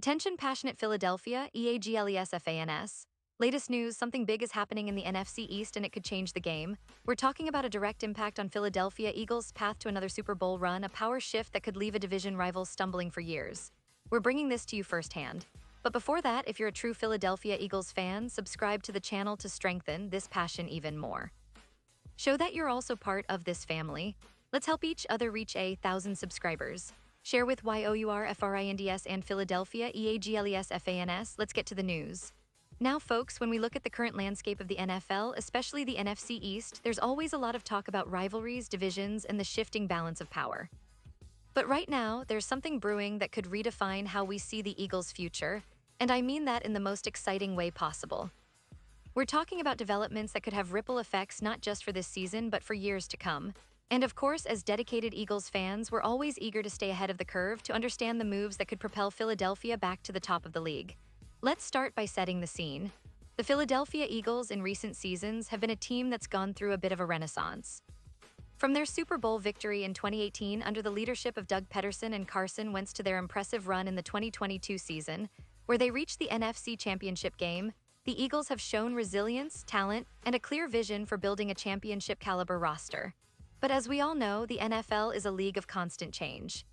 Attention passionate Philadelphia, EAGLESFANS. Latest news, something big is happening in the NFC East and it could change the game. We're talking about a direct impact on Philadelphia Eagles' path to another Super Bowl run, a power shift that could leave a division rival stumbling for years. We're bringing this to you firsthand. But before that, if you're a true Philadelphia Eagles fan, subscribe to the channel to strengthen this passion even more. Show that you're also part of this family. Let's help each other reach 1,000 subscribers. Share with YOURFRINDS and Philadelphia EAGLESFANS. Let's get to the news. Now, folks, when we look at the current landscape of the NFL, especially the NFC East, there's always a lot of talk about rivalries, divisions, and the shifting balance of power. But right now, there's something brewing that could redefine how we see the Eagles' future, and I mean that in the most exciting way possible. We're talking about developments that could have ripple effects not just for this season, but for years to come. And of course, as dedicated Eagles fans, we're always eager to stay ahead of the curve to understand the moves that could propel Philadelphia back to the top of the league. Let's start by setting the scene. The Philadelphia Eagles in recent seasons have been a team that's gone through a bit of a renaissance. From their Super Bowl victory in 2018 under the leadership of Doug Peterson and Carson Wentz to their impressive run in the 2022 season, where they reached the NFC Championship game, the Eagles have shown resilience, talent, and a clear vision for building a championship-caliber roster. But as we all know, the NFL is a league of constant change.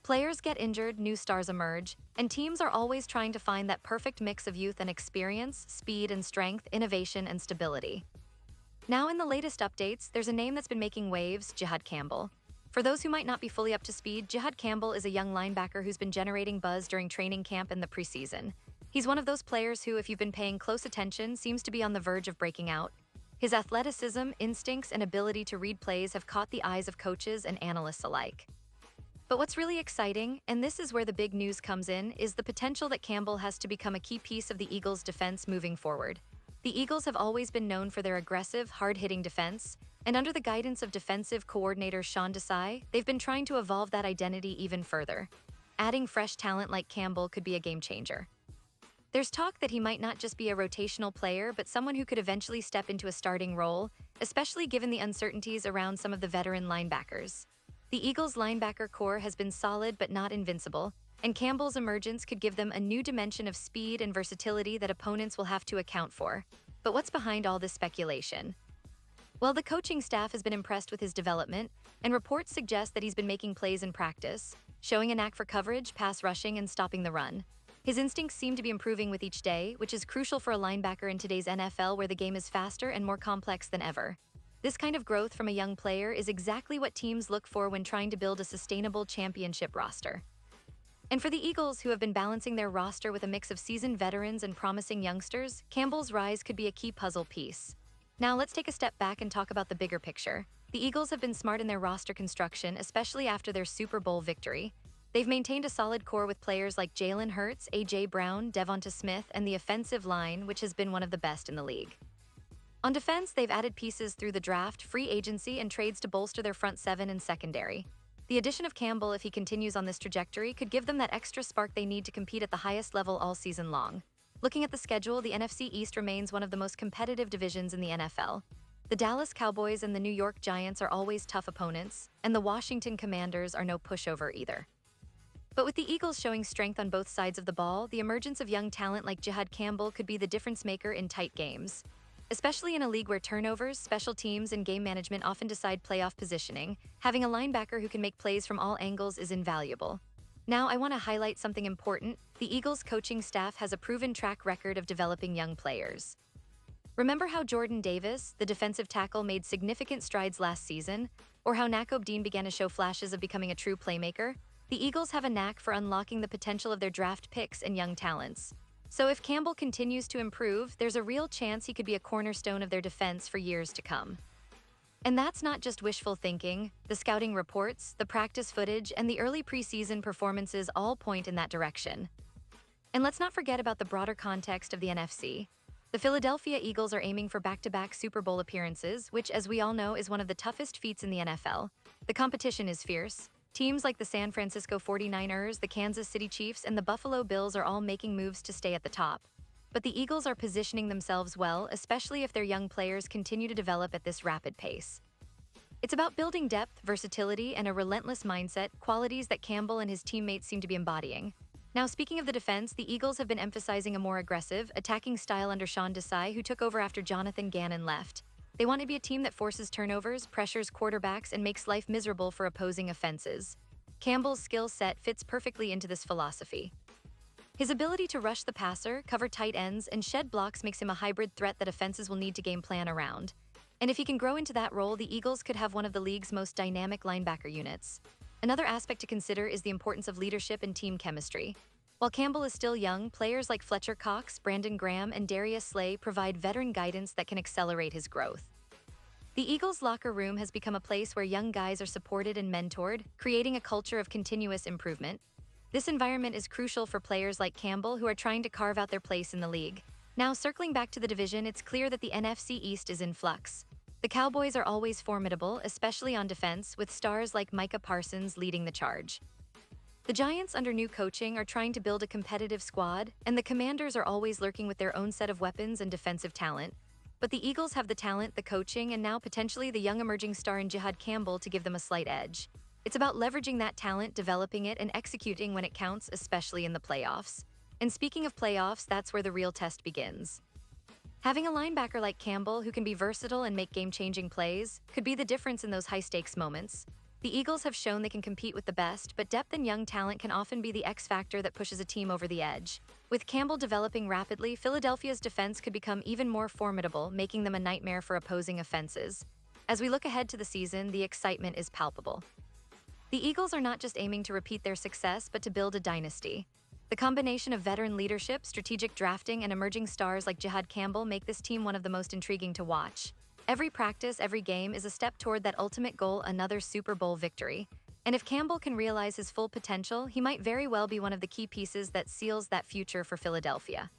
Players get injured, new stars emerge, and teams are always trying to find that perfect mix of youth and experience, speed and strength, innovation and stability. Now, in the latest updates, there's a name that's been making waves, Jihaad Campbell. For those who might not be fully up to speed, Jihaad Campbell is a young linebacker who's been generating buzz during training camp and the preseason. He's one of those players who, if you've been paying close attention, seems to be on the verge of breaking out. His athleticism, instincts, and ability to read plays have caught the eyes of coaches and analysts alike. But what's really exciting, and this is where the big news comes in, is the potential that Campbell has to become a key piece of the Eagles' defense moving forward. The Eagles have always been known for their aggressive, hard-hitting defense, and under the guidance of defensive coordinator Sean Desai, they've been trying to evolve that identity even further. Adding fresh talent like Campbell could be a game-changer. There's talk that he might not just be a rotational player, but someone who could eventually step into a starting role, especially given the uncertainties around some of the veteran linebackers. The Eagles' linebacker core has been solid but not invincible, and Campbell's emergence could give them a new dimension of speed and versatility that opponents will have to account for. But what's behind all this speculation? Well, the coaching staff has been impressed with his development, and reports suggest that he's been making plays in practice, showing a knack for coverage, pass rushing, and stopping the run. His instincts seem to be improving with each day, which is crucial for a linebacker in today's NFL where the game is faster and more complex than ever. This kind of growth from a young player is exactly what teams look for when trying to build a sustainable championship roster. And for the Eagles, who have been balancing their roster with a mix of seasoned veterans and promising youngsters, Campbell's rise could be a key puzzle piece. Now, let's take a step back and talk about the bigger picture. The Eagles have been smart in their roster construction, especially after their Super Bowl victory. They've maintained a solid core with players like Jalen Hurts, A.J. Brown, Devonta Smith, and the offensive line, which has been one of the best in the league. On defense, they've added pieces through the draft, free agency, and trades to bolster their front seven and secondary. The addition of Campbell, if he continues on this trajectory, could give them that extra spark they need to compete at the highest level all season long. Looking at the schedule, the NFC East remains one of the most competitive divisions in the NFL. The Dallas Cowboys and the New York Giants are always tough opponents, and the Washington Commanders are no pushover either. But with the Eagles showing strength on both sides of the ball, the emergence of young talent like Jihaad Campbell could be the difference maker in tight games. Especially in a league where turnovers, special teams, and game management often decide playoff positioning, having a linebacker who can make plays from all angles is invaluable. Now, I want to highlight something important. The Eagles' coaching staff has a proven track record of developing young players. Remember how Jordan Davis, the defensive tackle, made significant strides last season? Or how Nakobe Dean began to show flashes of becoming a true playmaker? The Eagles have a knack for unlocking the potential of their draft picks and young talents. So if Campbell continues to improve, there's a real chance he could be a cornerstone of their defense for years to come. And that's not just wishful thinking. The scouting reports, the practice footage, and the early preseason performances all point in that direction. And let's not forget about the broader context of the NFC. The Philadelphia Eagles are aiming for back-to-back Super Bowl appearances, which, as we all know, is one of the toughest feats in the NFL. The competition is fierce. Teams like the San Francisco 49ers, the Kansas City Chiefs, and the Buffalo Bills are all making moves to stay at the top. But the Eagles are positioning themselves well, especially if their young players continue to develop at this rapid pace. It's about building depth, versatility, and a relentless mindset, qualities that Campbell and his teammates seem to be embodying. Now, speaking of the defense, the Eagles have been emphasizing a more aggressive, attacking style under Sean Desai, who took over after Jonathan Gannon left. They want to be a team that forces turnovers, pressures quarterbacks, and makes life miserable for opposing offenses. Campbell's skill set fits perfectly into this philosophy. His ability to rush the passer, cover tight ends, and shed blocks makes him a hybrid threat that offenses will need to game plan around. And if he can grow into that role, the Eagles could have one of the league's most dynamic linebacker units. Another aspect to consider is the importance of leadership and team chemistry. While Campbell is still young, players like Fletcher Cox, Brandon Graham, and Darius Slay provide veteran guidance that can accelerate his growth. The Eagles' locker room has become a place where young guys are supported and mentored, creating a culture of continuous improvement. This environment is crucial for players like Campbell who are trying to carve out their place in the league. Now, circling back to the division, it's clear that the NFC East is in flux. The Cowboys are always formidable, especially on defense, with stars like Micah Parsons leading the charge. The Giants, under new coaching, are trying to build a competitive squad, and the Commanders are always lurking with their own set of weapons and defensive talent. But the Eagles have the talent, the coaching, and now potentially the young emerging star in Jihad Campbell to give them a slight edge. It's about leveraging that talent, developing it, and executing when it counts, especially in the playoffs. And speaking of playoffs, that's where the real test begins. Having a linebacker like Campbell who can be versatile and make game-changing plays could be the difference in those high-stakes moments. The Eagles have shown they can compete with the best, but depth and young talent can often be the X factor that pushes a team over the edge. With Campbell developing rapidly, Philadelphia's defense could become even more formidable, making them a nightmare for opposing offenses. As we look ahead to the season, the excitement is palpable. The Eagles are not just aiming to repeat their success, but to build a dynasty. The combination of veteran leadership, strategic drafting, and emerging stars like Jihad Campbell make this team one of the most intriguing to watch. Every practice, every game is a step toward that ultimate goal, another Super Bowl victory. And if Campbell can realize his full potential, he might very well be one of the key pieces that seals that future for Philadelphia.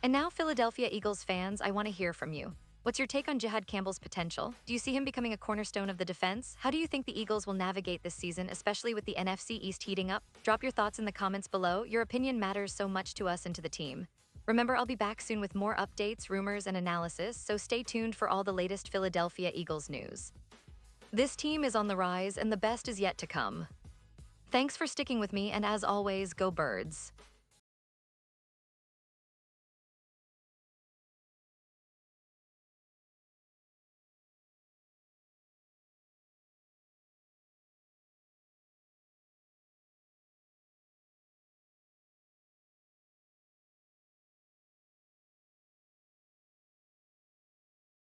And now, Philadelphia Eagles fans, I want to hear from you. What's your take on Jihad Campbell's potential? Do you see him becoming a cornerstone of the defense? How do you think the Eagles will navigate this season, especially with the NFC East heating up? Drop your thoughts in the comments below. Your opinion matters so much to us and to the team. Remember, I'll be back soon with more updates, rumors, and analysis, so stay tuned for all the latest Philadelphia Eagles news. This team is on the rise, and the best is yet to come. Thanks for sticking with me, and as always, go Birds.